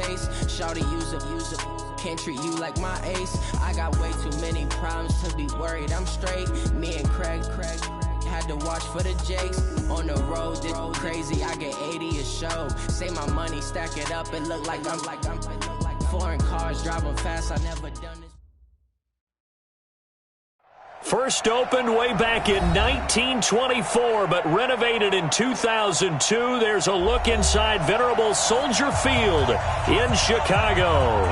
taste. Shawty use a, can't treat you like my ace. I got way too many problems to be worried. I'm straight. Me and Craig had to watch for the Jakes. On the road, this crazy. I get 80 a show. Say my money, stack it up. It look like I'm foreign cars driving fast. I never done this. First opened way back in 1924, but renovated in 2002. There's a look inside venerable Soldier Field in Chicago.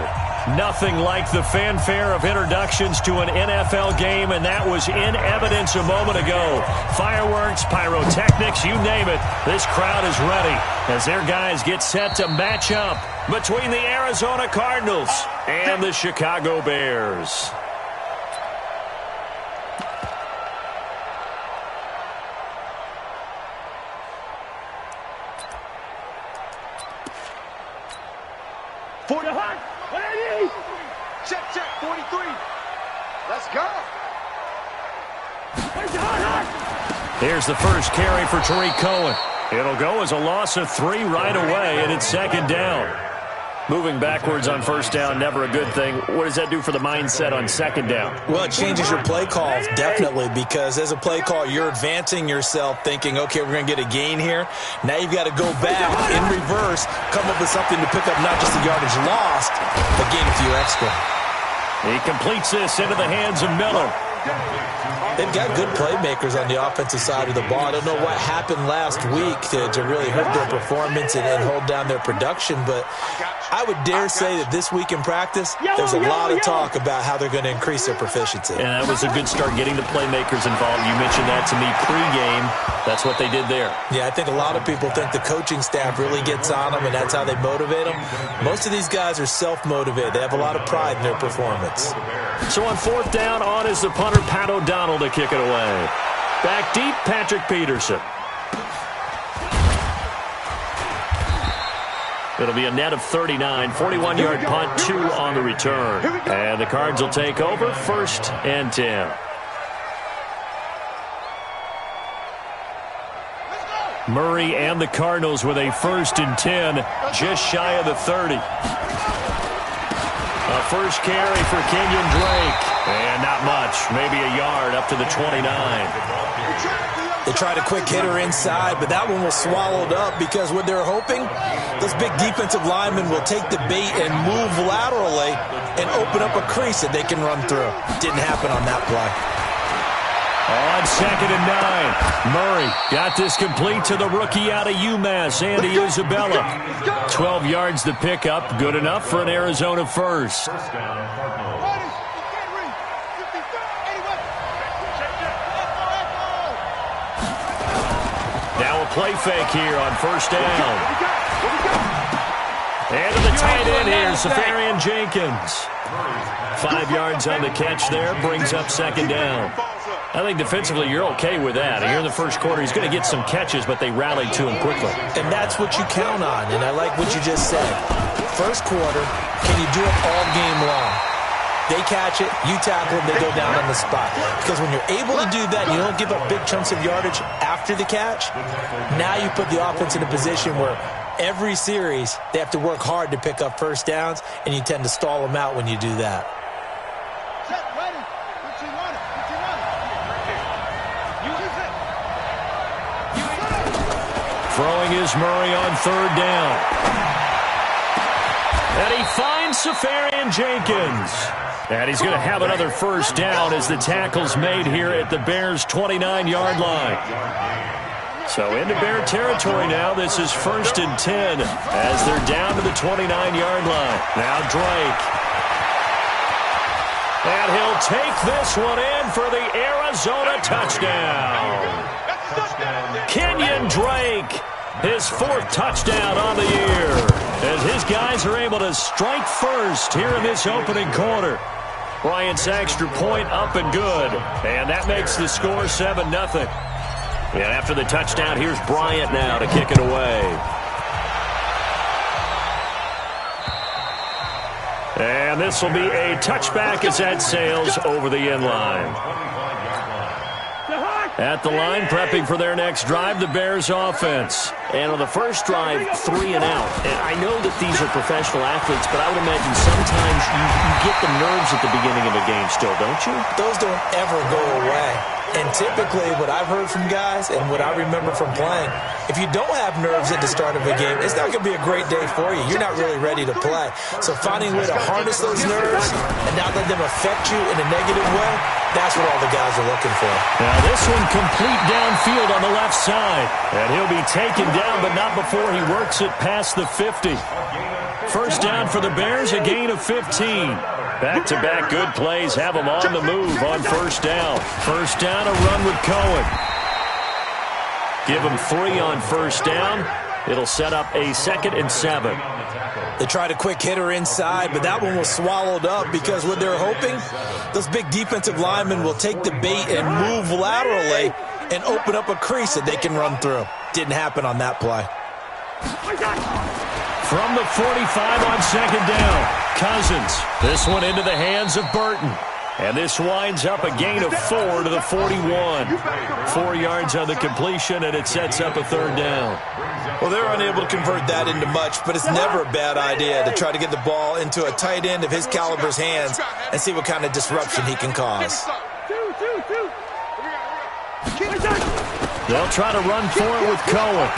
Nothing like the fanfare of introductions to an NFL game, and that was in evidence a moment ago. Fireworks, pyrotechnics, you name it. This crowd is ready as their guys get set to match up between the Arizona Cardinals and the Chicago Bears. For the hunt. Check, 43. Let's go. Here's the first carry for Tariq Cohen. It'll go as a loss of 3 right away, and it's second down. Moving backwards on first down, never a good thing. What does that do for the mindset on second down? Well, it changes your play call, definitely, because as a play call, you're advancing yourself thinking, okay, we're going to get a gain here. Now you've got to go back in reverse, come up with something to pick up not just the yardage lost, but gain a few extra. He completes this into the hands of Miller. They've got good playmakers on the offensive side of the ball. I don't know what happened last week to really hurt their performance and hold down their production, but I would dare say that this week in practice, there's a lot of talk about how they're going to increase their proficiency. And that was a good start, getting the playmakers involved. You mentioned that to me pregame. That's what they did there. Yeah, I think a lot of people think the coaching staff really gets on them, and that's how they motivate them. Most of these guys are self-motivated. They have a lot of pride in their performance. So on fourth down, on is the punter, Pat O'Donnell, to kick it away. Back deep, Patrick Peterson. It'll be a net of 39, 41-yard punt, 2 on the return. And the Cards will take over, 1st and 10. Murray and the Cardinals with a 1st and 10, just shy of the 30. A first carry for Kenyon Drake. And not much, maybe a yard up to the 29. They tried a quick hitter inside, but that one was swallowed up because what they're hoping, those big defensive linemen will take the bait and move laterally and open up a crease that they can run through. Didn't happen on that play. On 2nd and 9, Murray got this complete to the rookie out of UMass, Andy Isabella. 12 yards to pick up, good enough for an Arizona first. Now a play fake here on first down. And to the tight end here, Safarian Jenkins. 5 yards on the catch there, brings up second down. I think defensively you're okay with that. Here in the first quarter, he's going to get some catches, but they rallied to him quickly. And that's what you count on, and I like what you just said. First quarter, can you do it all game long? They catch it, you tackle them, they go down on the spot. Because when you're able to do that, you don't give up big chunks of yardage after the catch, now you put the offense in a position where every series they have to work hard to pick up first downs, and you tend to stall them out when you do that. Throwing is Murray on 3rd down. And he finds Safarian Jenkins. And he's going to have another first down as the tackle's made here at the Bears' 29-yard line. So into Bear territory now. This is 1st and 10 as they're down to the 29-yard line. Now Drake. And he'll take this one in for the Arizona touchdown. Kenyon Drake, his 4th touchdown on the year, as his guys are able to strike first here in this opening quarter. Bryant's extra point up and good, and that makes the score 7-0. And after the touchdown, here's Bryant now to kick it away. And this will be a touchback as that sails over the end line. At the line, prepping for their next drive, the Bears offense. And on the first drive, 3 and out. And I know that these are professional athletes, but I would imagine sometimes you get the nerves at the beginning of a game still, don't you? Those don't ever go away. And typically, what I've heard from guys and what I remember from playing, if you don't have nerves at the start of a game, it's not going to be a great day for you. You're not really ready to play. So finding a way to harness those nerves and not let them affect you in a negative way, that's what all the guys are looking for. Now this one complete downfield on the left side. And he'll be taken down, but not before he works it past the 50. First down for the Bears, a gain of 15. Back-to-back good plays have them on the move on first down. First down, a run with Cohen. Give him 3 on first down. It'll set up a 2nd and 7. They tried a quick hitter inside, but that one was swallowed up because what they're hoping, those big defensive linemen will take the bait and move laterally and open up a crease that they can run through. Didn't happen on that play. From the 45 on 2nd down, Cousins. This one into the hands of Burton. And this winds up a gain of 4 to the 41. 4 yards on the completion, and it sets up a 3rd down. Well, they're unable to convert that into much, but it's never a bad idea to try to get the ball into a tight end of his caliber's hands and see what kind of disruption he can cause. They'll try to run for it with Cohen.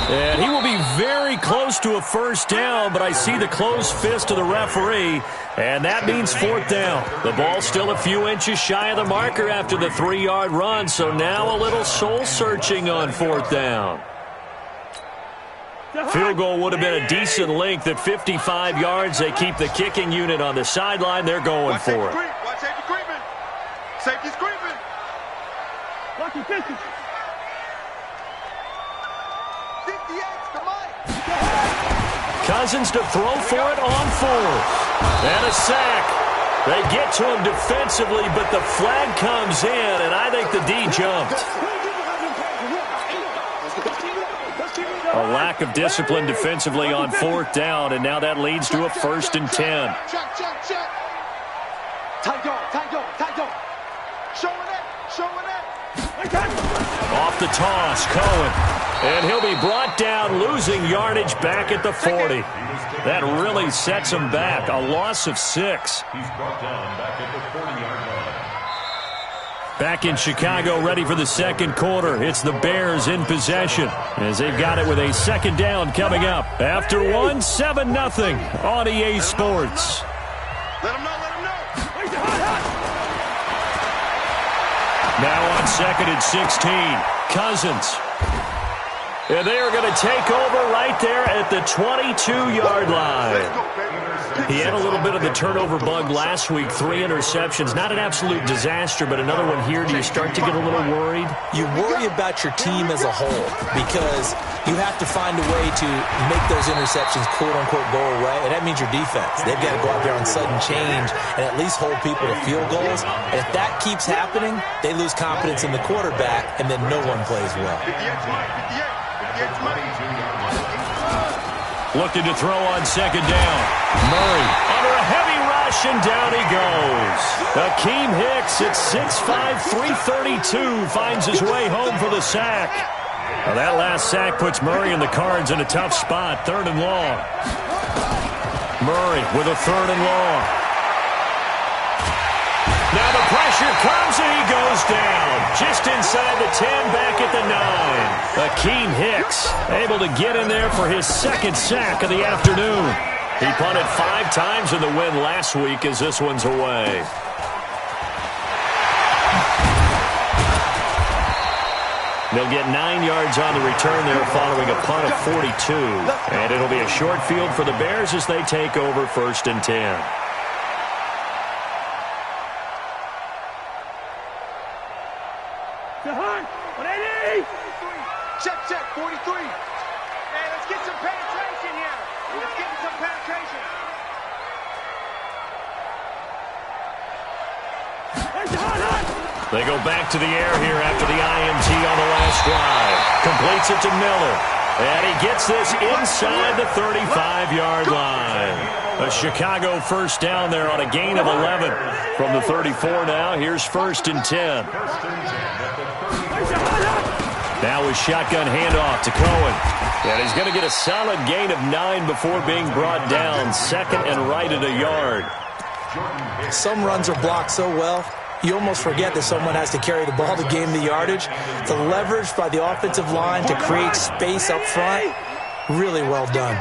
And he will be very close to a first down, but I see the closed fist of the referee, and that means 4th down. The ball's still a few inches shy of the marker after the 3-yard run, so now a little soul-searching on 4th down. Field goal would have been a decent length at 55 yards. They keep the kicking unit on the sideline. They're going for it. Watch safety creeping. Safety's creeping. Lucky distance. 58's the mic. Cousins to throw for it on 4th. And a sack. They get to him defensively, but the flag comes in, and I think the D jumped. A lack of discipline defensively on 4th down, and now that leads to a 1st and 10. Check. Tight dog. Showing it. Off the toss, Cohen. And he'll be brought down, losing yardage back at the 40. That really sets him back. A loss of 6. He's brought down back at the 40-yard line. Back in Chicago, ready for the 2nd quarter. It's the Bears in possession as they've got it with a 2nd down coming up. After 1, 7-0 on EA Sports. Let him know. Now on 2nd and 16, Cousins. And they are going to take over right there at the 22-yard line. He had a little bit of the turnover bug last week, 3 interceptions. Not an absolute disaster, but another one here. Do you start to get a little worried? You worry about your team as a whole because you have to find a way to make those interceptions, quote-unquote, go away, and that means your defense. They've got to go out there on sudden change and at least hold people to field goals. And if that keeps happening, they lose confidence in the quarterback, and then no one plays well. 58. Looking to throw on 2nd down. Murray under a heavy rush, and down he goes. Akeem Hicks at 6'5", 332 finds his way home for the sack. Now that last sack puts Murray and the Cards in a tough spot, 3rd and long. Murray with a 3rd and long. Now the pressure comes, and he goes down. Just inside the 10, back at the 9. Akeem Hicks able to get in there for his 2nd sack of the afternoon. He punted 5 times in the win last week as this one's away. They'll get 9 yards on the return there following a punt of 42. And it'll be a short field for the Bears as they take over 1st and 10. Check, 43. Hey, let's get some penetration here. Let's get some penetration. They go back to the air here after the INT on the last drive. Completes it to Miller. And he gets this inside the 35-yard line. A Chicago first down there on a gain of 11. From the 34 now, here's 1st and 10. Now a shotgun handoff to Cohen. And he's going to get a solid gain of 9 before being brought down. 2nd and right at a yard. Some runs are blocked so well, you almost forget that someone has to carry the ball to gain the yardage. The leverage by the offensive line to create space up front, really well done.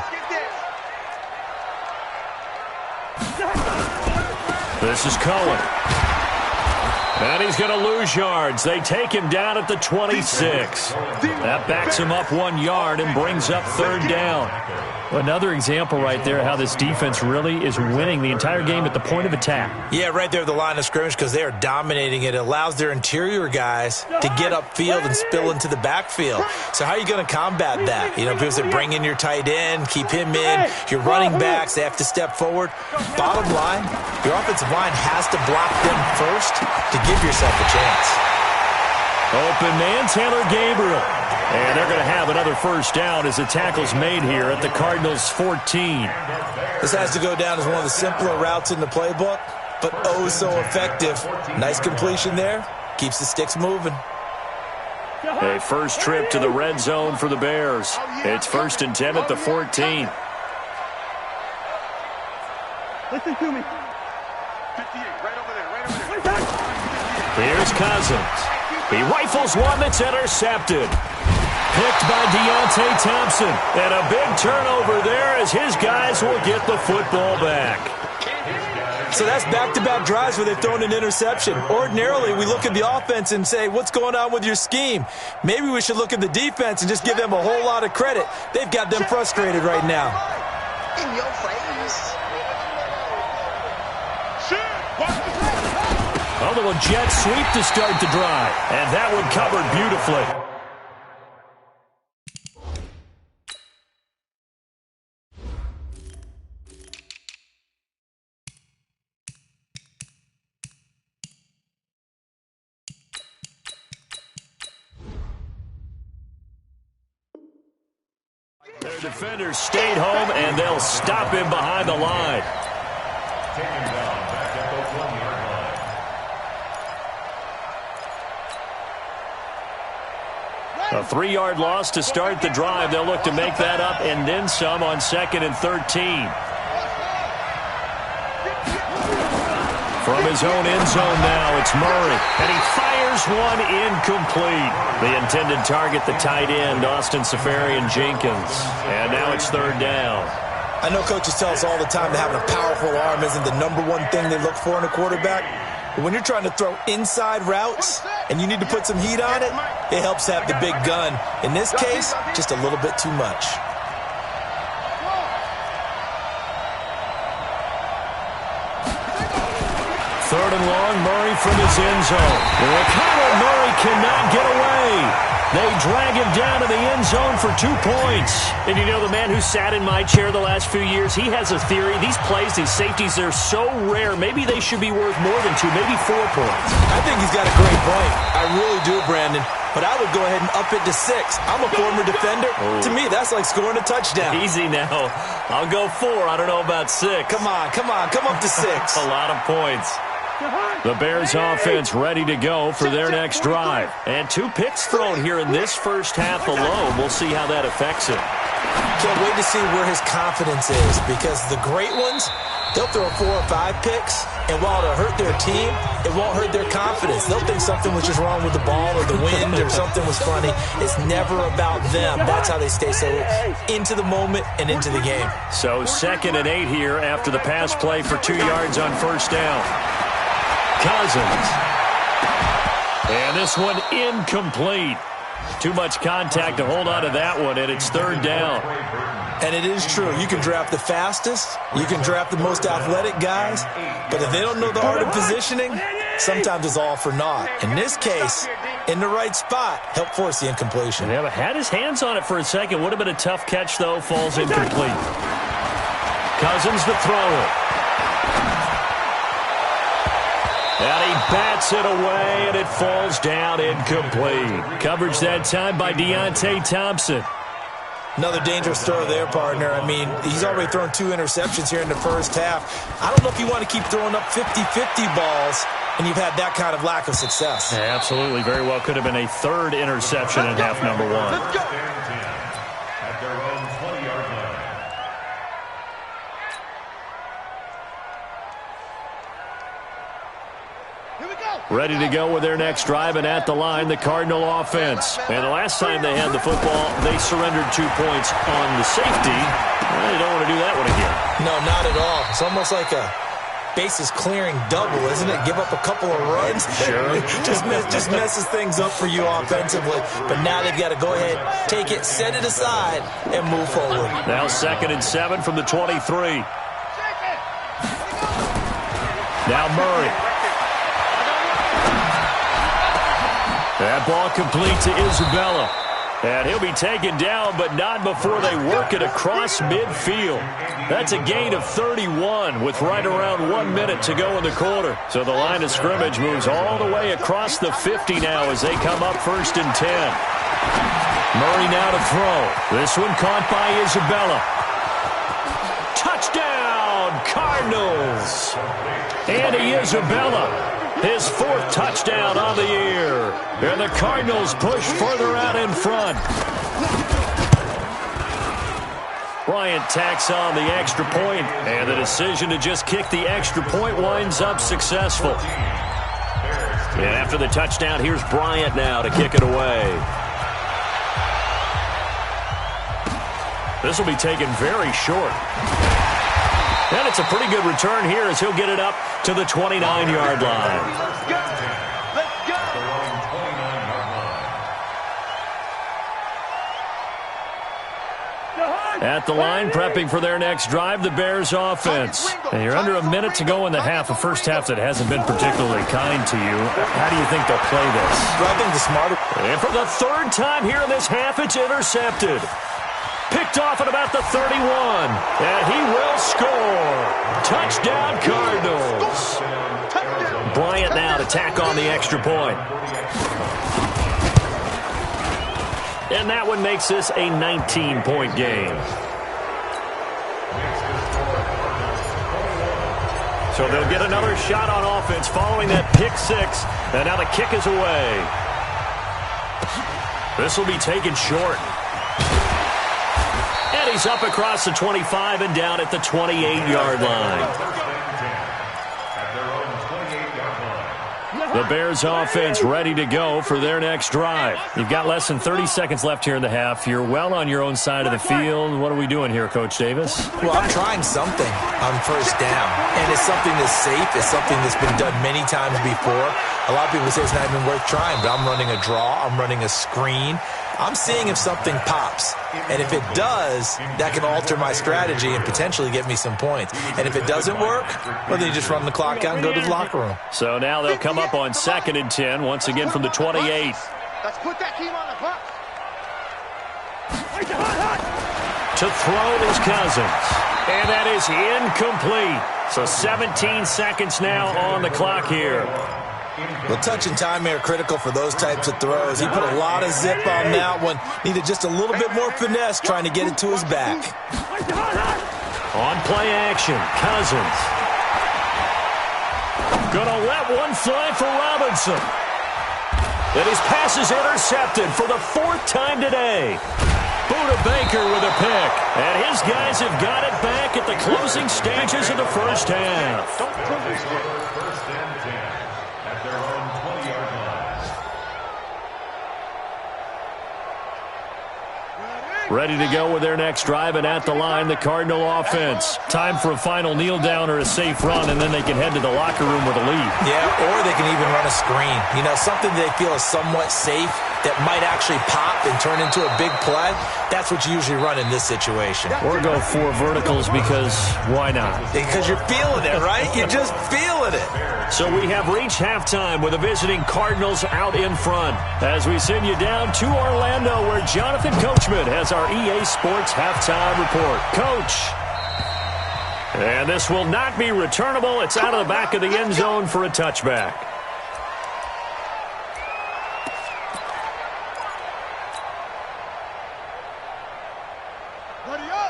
This is Cohen. And he's going to lose yards. They take him down at the 26. That backs him up 1 yard and brings up 3rd down. Another example right there how this defense really is winning the entire game at the point of attack. Yeah, right there at the line of scrimmage because they are dominating it. It allows their interior guys to get upfield and spill into the backfield. So how are you going to combat that? You know, because they bring in your tight end, keep him in. Your running backs, they have to step forward. Bottom line, your offensive line has to block them first to give yourself a chance. Open man, Taylor Gabriel. And they're going to have another first down as the tackle's made here at the Cardinals' 14. This has to go down as one of the simpler routes in the playbook, but oh so effective. Nice completion there. Keeps the sticks moving. A first trip to the red zone for the Bears. It's 1st and 10 at the 14. Listen to me. 58, right over there. Here's Cousins. He rifles one that's intercepted. Picked by Deontay Thompson. And a big turnover there as his guys will get the football back. So that's back-to-back drives where they've thrown an interception. Ordinarily, we look at the offense and say, what's going on with your scheme? Maybe we should look at the defense and just give them a whole lot of credit. They've got them frustrated right now. In your face. A little jet sweep to start the drive. And that one covered beautifully. Their defenders stayed home, and they'll stop him behind the line. Take him down back at the 1-yard line. A 3-yard loss to start the drive. They'll look to make that up and then some on 2nd and 13. From his own end zone now, it's Murray. And he fires one incomplete. The intended target, the tight end, Austin Seferian-Jenkins. And now it's 3rd down. I know coaches tell us all the time that having a powerful arm isn't the #1 thing they look for in a quarterback. But when you're trying to throw inside routes and you need to put some heat on it, it helps have the big gun. In this case, just a little bit too much. Third and long, Murray from his end zone. Kyler Murray cannot get away. They drag him down to the end zone for 2 points. And you know, the man who sat in my chair the last few years, he has a theory. These plays, these safeties, they're so rare. Maybe they should be worth more than 2, maybe 4 points. I think he's got a great point. I really do, Brandon. But I would go ahead and up it to 6. I'm a former defender. Oh. To me, that's like scoring a touchdown. Easy now. I'll go 4. I don't know about 6. Come on. Come up to 6. A lot of points. The Bears offense ready to go for their next drive. And 2 picks thrown here in this first half alone. We'll see how that affects it. Can't wait to see where his confidence is, because the great ones, they'll throw 4 or 5 picks, and while it'll hurt their team, it won't hurt their confidence. They'll think something was just wrong with the ball or the wind or something was funny. It's never about them. That's how they stay so into the moment and into the game. So 2nd and 8 here after the pass play for 2 yards on first down. Cousins. And this one incomplete. Too much contact to hold on to that one, and it's 3rd down. And it is true. You can draft the fastest. You can draft the most athletic guys. But if they don't know the art of positioning, sometimes it's all for naught. In this case, in the right spot, help force the incompletion. Yeah, but had his hands on it for a second. Would have been a tough catch, though. Falls incomplete. Cousins the thrower. And he bats it away, and it falls down incomplete. Coverage that time by Deontay Thompson. Another dangerous throw there, partner. I mean, he's already thrown 2 interceptions here in the first half. I don't know if you want to keep throwing up 50-50 balls, and you've had that kind of lack of success. Yeah, absolutely. Very well could have been a 3rd interception in half number 1. At their own 20-yard line. Ready to go with their next drive, and at the line, the Cardinal offense. And the last time they had the football, they surrendered 2 points on the safety. Well, they don't want to do that one again. No, not at all. It's almost like a bases clearing double, isn't it? Give up a couple of runs. Sure. just messes things up for you offensively. But now they've got to go ahead, take it, set it aside, and move forward. Now 2nd and 7 from the 23. Now Murray. That ball complete to Isabella. And he'll be taken down, but not before they work it across midfield. That's a gain of 31 with right around 1 minute to go in the quarter. So the line of scrimmage moves all the way across the 50 now as they come up 1st and 10. Murray now to throw. This one caught by Isabella. Touchdown, Cardinals. Andy Isabella. His 4th touchdown on the year. And the Cardinals push further out in front. Bryant tacks on the extra point, and the decision to just kick the extra point winds up successful. And after the touchdown, here's Bryant now to kick it away. This will be taken very short. And it's a pretty good return here as he'll get it up to the 29-yard line. Let's go. At the line, prepping for their next drive, the Bears offense. And you're under a minute to go in the half, a first half that hasn't been particularly kind to you. How do you think they'll play this? I think the smarter... And for the 3rd time here in this half, it's intercepted. Picked off at about the 31. And he will score. Touchdown, Cardinals. Bryant now to tack on the extra point. And that one makes this a 19-point game. So they'll get another shot on offense following that pick 6. And now the kick is away. This will be taken short. And he's up across the 25 and down at the 28-yard line. The Bears offense ready to go for their next drive. You've got less than 30 seconds left here in the half. You're well on your own side of the field. What are we doing here, Coach Davis? Well, I'm trying something on 1st down. And it's something that's safe. It's something that's been done many times before. A lot of people say it's not even worth trying, but I'm running a draw. I'm running a screen. I'm seeing if something pops. And if it does, that can alter my strategy and potentially get me some points. And if it doesn't work, well, then you just run the clock out and go to the locker room. So now they'll come up on 2nd and 10, once again from the 28. Let's put that team on the box. To throw is Cousins. And that is incomplete. So 17 seconds now on the clock here. Well, touch and time are critical for those types of throws. He put a lot of zip on that one. Needed just a little bit more finesse trying to get it to his back. On play action, Cousins. Gonna let one fly for Robinson. And his pass is intercepted for the 4th time today. Buda Baker with a pick. And his guys have got it back at the closing stages of the first half. First and 10 at their own 20-yard line. Ready to go with their next drive, and at the line, the Cardinal offense. Time for a final kneel down or a safe run, and then they can head to the locker room with a lead. Yeah, or they can even run a screen. You know, something they feel is somewhat safe that might actually pop and turn into a big play. That's what you usually run in this situation. Or go 4 verticals because why not? Because you're feeling it, right? You're just feeling it. So we have reached halftime with the visiting Cardinals out in front as we send you down to Orlando where Jonathan Coachman has our EA Sports halftime report. Coach. And this will not be returnable. It's out of the back of the end zone for a touchback.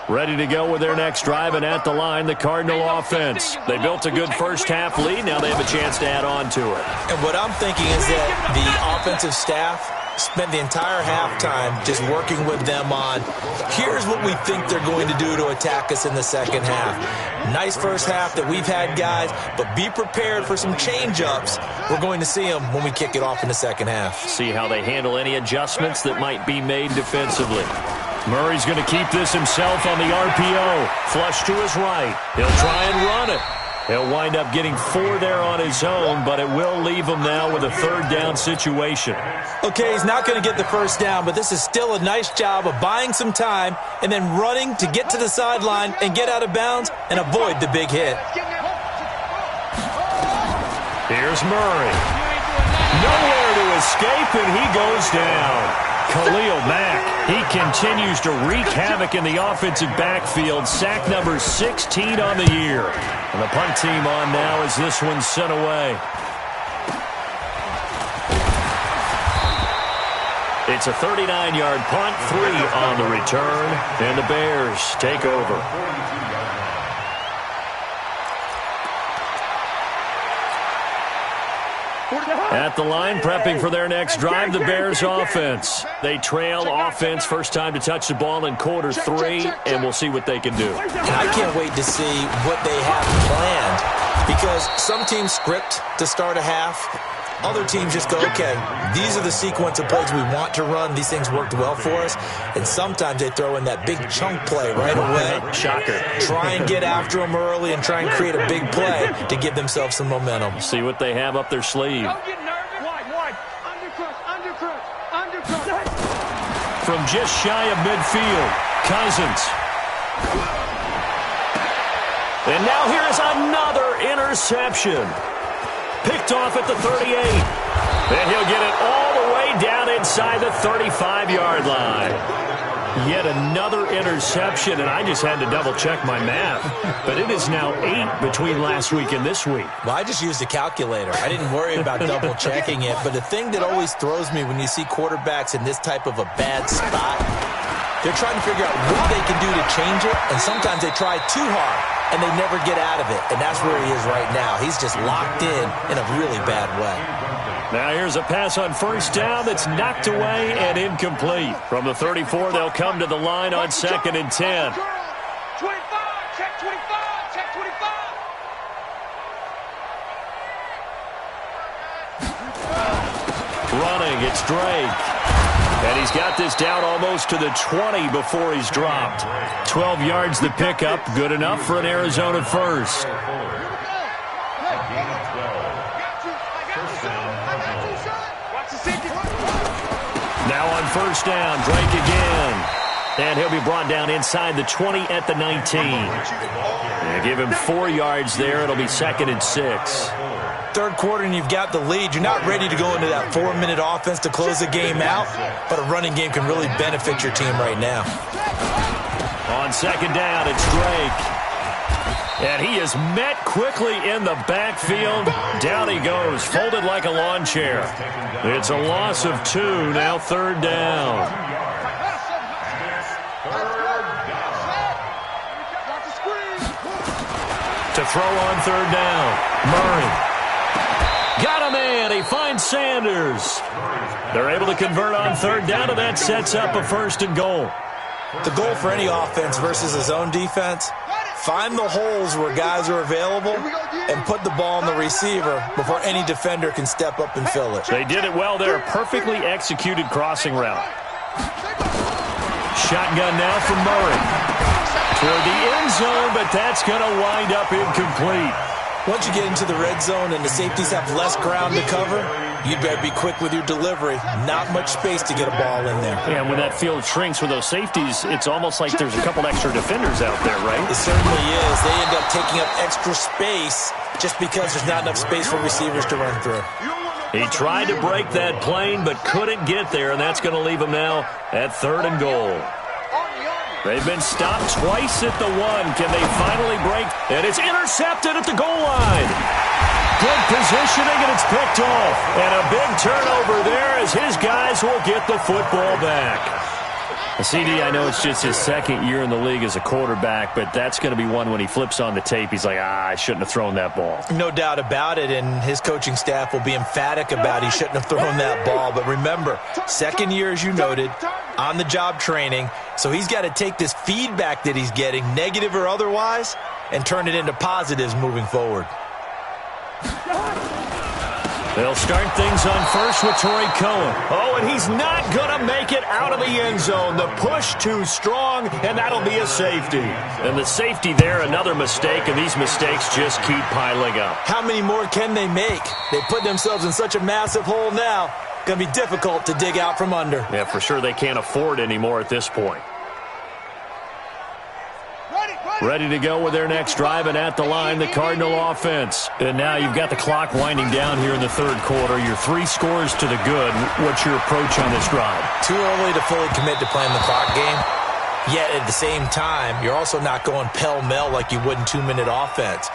Ready to go with their next drive, and at the line, the Cardinal offense. They built a good first-half lead. Now they have a chance to add on to it. And what I'm thinking is that the offensive staff spent the entire halftime just working with them on, here's what we think they're going to do to attack us in the second half. Nice first half that we've had, guys, but be prepared for some change-ups. We're going to see them when we kick it off in the second half. See how they handle any adjustments that might be made defensively. Murray's going to keep this himself on the RPO. Flush to his right. He'll try and run it. He'll wind up getting 4 there on his own, but it will leave him now with a third down situation. Okay, he's not going to get the first down, but this is still a nice job of buying some time and then running to get to the sideline and get out of bounds and avoid the big hit. Here's Murray. Nowhere to escape, and he goes down. Khalil Mack, he continues to wreak havoc in the offensive backfield. Sack number 16 on the year. And the punt team on now as this one's sent away. It's a 39-yard punt, 3 on the return, and the Bears take over. At the line, prepping for their next drive, the Bears offense. They trail offense, first time to touch the ball in quarter 3, and we'll see what they can do. And I can't wait to see what they have planned, because some teams script to start a half. Other teams just go, okay, these are the sequence of plays we want to run. These things worked well for us. And sometimes they throw in that big chunk play right away. Shocker. Try and get after them early and try and create a big play to give themselves some momentum. See what they have up their sleeve. Don't get nervous. Wide. Undercrunch. From just shy of midfield, Cousins. And now here's another interception. Picked off at the 38. And he'll get it all the way down inside the 35-yard line. Yet another interception, and I just had to double-check my math. But it is now 8 between last week and this week. Well, I just used a calculator. I didn't worry about double-checking it. But the thing that always throws me when you see quarterbacks in this type of a bad spot, they're trying to figure out what they can do to change it, and sometimes they try too hard, and they never get out of it. And that's where he is right now. He's just locked in a really bad way. Now here's a pass on first down that's knocked away and incomplete. From the 34, they'll come to the line on 2nd and 10. 25, check 25. Running, it's Drake. And he's got this down almost to the 20 before he's dropped. 12 yards the pickup, good enough for an Arizona first. Now on first down, Drake again. And he'll be brought down inside the 20 at the 19. And give him 4 yards there. It'll be 2nd and 6. Third quarter and you've got the lead. You're not ready to go into that 4-minute offense to close the game out, but a running game can really benefit your team right now. On 2nd down, it's Drake. And he is met quickly in the backfield. Down he goes, folded like a lawn chair. It's a loss of 2, now 3rd down. To throw on 3rd down, Murray. Got a man. He finds Sanders. They're able to convert on 3rd down, and that sets up a 1st and goal. The goal for any offense versus a zone defense, find the holes where guys are available and put the ball on the receiver before any defender can step up and fill it. They did it well there. Perfectly executed crossing route. Shotgun now from Murray. Toward the end zone, but that's going to wind up incomplete. Once you get into the red zone and the safeties have less ground to cover, you'd better be quick with your delivery. Not much space to get a ball in there. Yeah, and when that field shrinks with those safeties, it's almost like there's a couple extra defenders out there, right? It certainly is. They end up taking up extra space just because there's not enough space for receivers to run through. He tried to break that plane but couldn't get there, and that's going to leave him now at 3rd and goal. They've been stopped twice at the 1. Can they finally break? And it's intercepted at the goal line. Good positioning, and it's picked off. And a big turnover there as his guys will get the football back. CD, I know it's just his second year in the league as a quarterback, but that's going to be one when he flips on the tape, he's like, I shouldn't have thrown that ball. No doubt about it, and his coaching staff will be emphatic about he shouldn't have thrown that ball. But remember, second year, as you noted, on-the-job training, so he's got to take this feedback that he's getting, negative or otherwise, and turn it into positives moving forward. They'll start things on first with Torrey Cohen. Oh, and he's not going to make it out of the end zone. The push too strong, and that'll be a safety. And the safety there, another mistake, and these mistakes just keep piling up. How many more can they make? They put themselves in such a massive hole now. Going to be difficult to dig out from under. Yeah, for sure they can't afford anymore at this point. Ready to go with their next drive, and at the line, the Cardinal offense. And now you've got the clock winding down here in the third quarter. You're 3 scores to the good. What's your approach on this drive? Too early to fully commit to playing the clock game. Yet at the same time, you're also not going pell-mell like you would in 2-minute offense.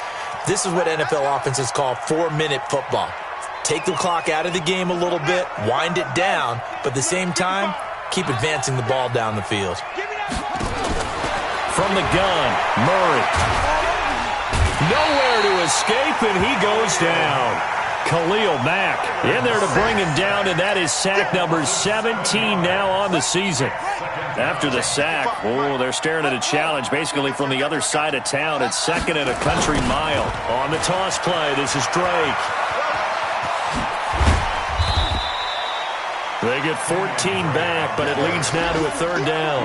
This is what NFL offenses call 4-minute football. Take the clock out of the game a little bit, wind it down, but at the same time, keep advancing the ball down the field. From the gun, Murray. Nowhere to escape, and he goes down. Khalil Mack in there to bring him down, and that is sack number 17 now on the season. After the sack, they're staring at a challenge basically from the other side of town. It's 2nd and a country mile. On the toss play, this is Drake. They get 14 back, but it leads now to a 3rd down.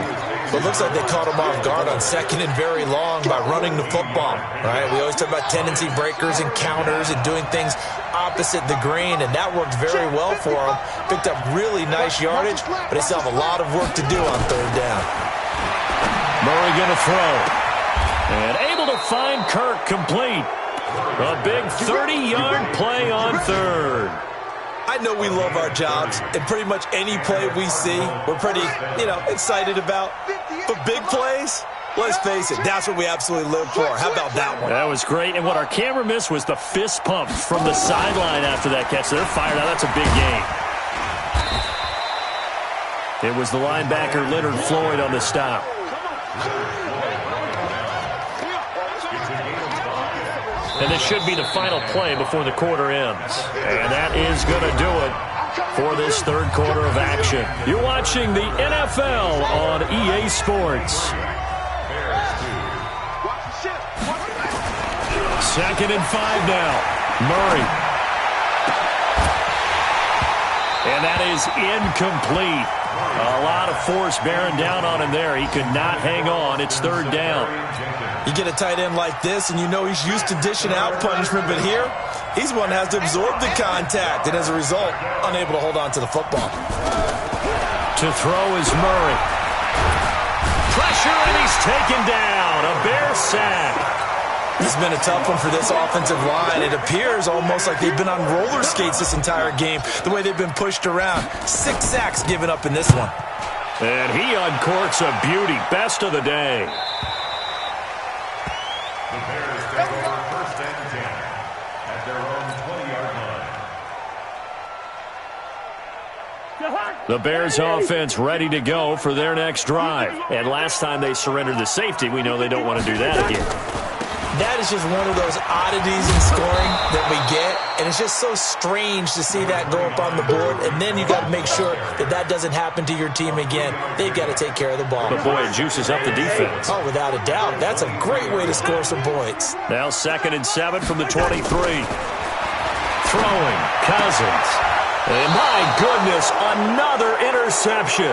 But it looks like they caught him off guard on 2nd and very long by running the football, right? We always talk about tendency breakers and counters and doing things opposite the green, and that worked very well for them. Picked up really nice yardage, but they still have a lot of work to do on 3rd down. Murray going to throw. And able to find Kirk complete. A big 30-yard play on 3rd. I know we love our jobs, and pretty much any play we see, we're pretty, excited about. But big plays, let's face it, that's what we absolutely live for. How about that one? That was great, and what our camera missed was the fist pump from the sideline after that catch. They're fired out. That's a big game. It was the linebacker Leonard Floyd on the stop. And this should be the final play before the quarter ends. And that is going to do it for this third quarter of action. You're watching the NFL on EA Sports. 2nd and 5 now. Murray. And that is incomplete. A lot of force bearing down on him there. He could not hang on. It's 3rd down. You get a tight end like this, and you know he's used to dishing out punishment, but here, he's one that has to absorb the contact, and as a result, unable to hold on to the football. To throw is Murray. Pressure, and he's taken down. A Bear sack. This has been a tough one for this offensive line. It appears almost like they've been on roller skates this entire game, the way they've been pushed around. 6 sacks given up in this one. And he uncorks a beauty. Best of the day. The Bears take over 1st and 10 at their own 20-yard line. The Bears offense ready to go for their next drive. And last time they surrendered the safety, we know they don't want to do that again. That is just one of those oddities in scoring that we get, and it's just so strange to see that go up on the board, and then you got to make sure that that doesn't happen to your team again. They've got to take care of the ball. But boy, it juices up the defense. Oh, without a doubt. That's a great way to score some points. Now 2nd and 7 from the 23. Throwing, Cousins. And my goodness, another interception.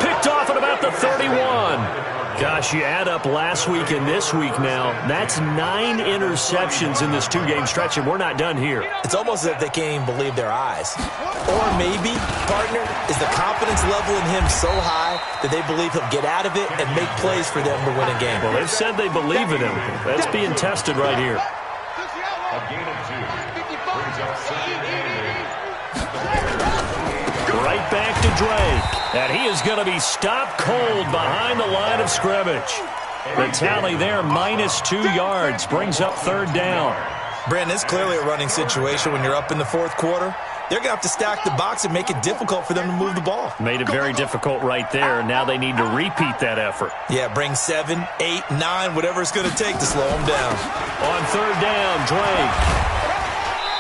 Picked off at about the 31. Gosh, you add up last week and this week now, that's 9 interceptions in this 2-game stretch, and we're not done here. It's almost as if they can't even believe their eyes. Or maybe, partner, is the confidence level in him so high that they believe he'll get out of it and make plays for them to win a game. Well, they've said they believe in him. That's being tested right here. A gain of 2. Brings up 2nd and 8. Right back to Drake. And he is going to be stopped cold behind the line of scrimmage. The tally there, -2 yards, brings up 3rd down. Brandon, it's clearly a running situation when you're up in the 4th quarter. they're going to have to stack the box and make it difficult for them to move the ball. Made it very difficult right there. Now they need to repeat that effort. Yeah, bring 7, 8, 9, whatever it's going to take to slow them down. On third down, Drake.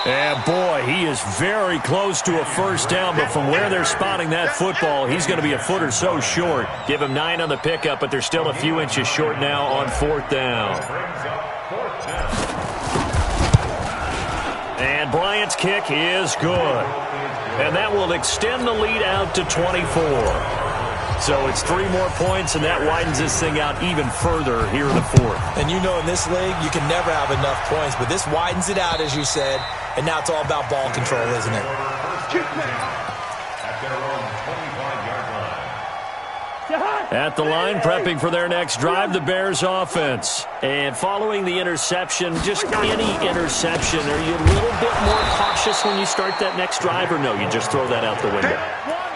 And, boy, he is very close to a first down, but from where they're spotting that football, he's going to be a foot or so short. Give him 9 on the pickup, but they're still a few inches short now on fourth down. And Bryant's kick is good. And that will extend the lead out to 24. So it's 3 more points, and that widens this thing out even further here in the fourth. And you know in this league, you can never have enough points, but this widens it out, as you said, and now it's all about ball control, isn't it? At their own 25-yard line. At the line, prepping for their next drive, the Bears offense. And following the interception, just any interception, are you a little bit more cautious when you start that next drive, or no, you just throw that out the window?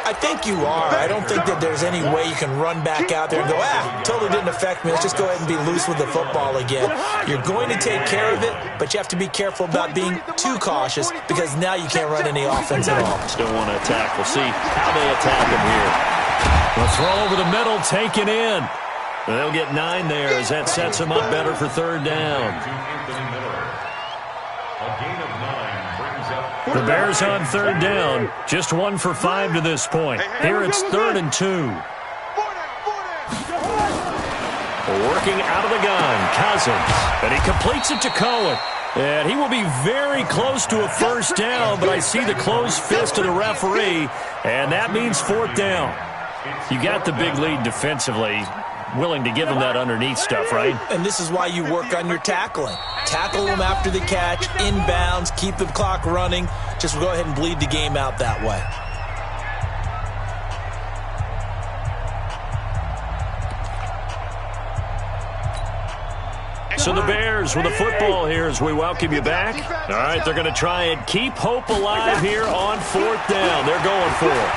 I think you are. I don't think that there's any way you can run back out there and go, totally didn't affect me. Let's just go ahead and be loose with the football again. You're going to take care of it, but you have to be careful about being too cautious because now you can't run any offense at all. Still want to attack. We'll see how they attack him here. The throw over the middle, taken in. They'll get 9 there as that sets them up better for third down. The Bears on third down, just 1 for 5 to this point. Here it's 3rd and 2. Working out of the gun, Cousins, and he completes it to Cohen. And he will be very close to a first down, but I see the closed fist of the referee, and that means 4th down. You got the big lead defensively. Willing to give them that underneath stuff, right? And this is why you work on your tackling. Tackle them after the catch, inbounds, keep the clock running. Just go ahead and bleed the game out that way. So the Bears with the football here as we welcome you back. All right, they're going to try and keep hope alive here on 4th down. They're going for it.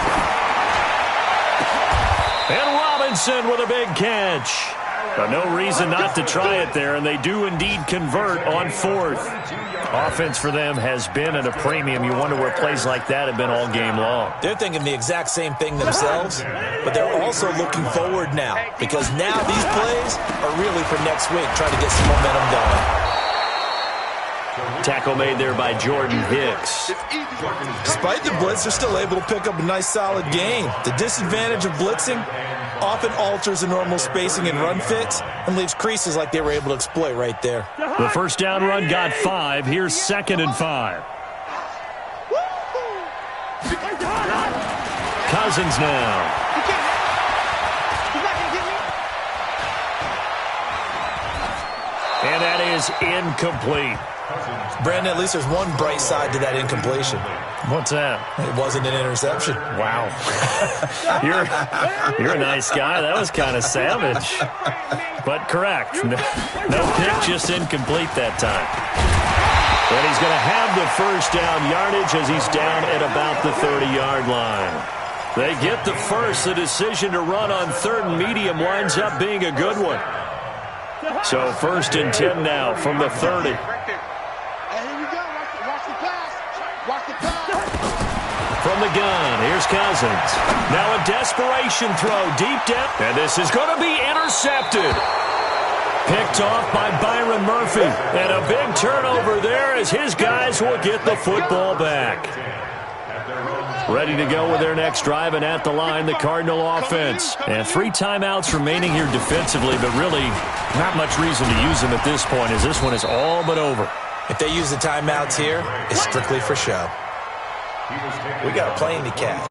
And Robinson with a big catch. But no reason not to try it there, and they do indeed convert on 4th. Offense for them has been at a premium. You wonder where plays like that have been all game long. They're thinking the exact same thing themselves, but they're also looking forward now because now these plays are really for next week, trying to get some momentum going. Tackle made there by Jordan Hicks. Despite the blitz, they're still able to pick up a nice solid gain. The disadvantage of blitzing often alters the normal spacing and run fits and leaves creases like they were able to exploit right there. The first down run got 5. Here's 2nd and 5. Cousins now. And that is incomplete. Brandon, at least there's one bright side to that incompletion. What's that? It wasn't an interception. Wow. You're a nice guy. That was kind of savage. But correct. No pick, just incomplete that time. And he's going to have the first down yardage as he's down at about the 30-yard line. They get the first. The decision to run on 3rd and medium winds up being a good one. So 1st and 10 now from the 30. From the gun, here's Cousins. Now a desperation throw deep down. And this is going to be intercepted. Picked off by Byron Murphy. And a big turnover there as his guys will get the football back. Ready to go with their next drive, and at the line, the Cardinal offense. And 3 timeouts remaining here defensively, but really not much reason to use them at this point as this one is all but over. If they use the timeouts here, it's strictly for show. We got a plane to catch.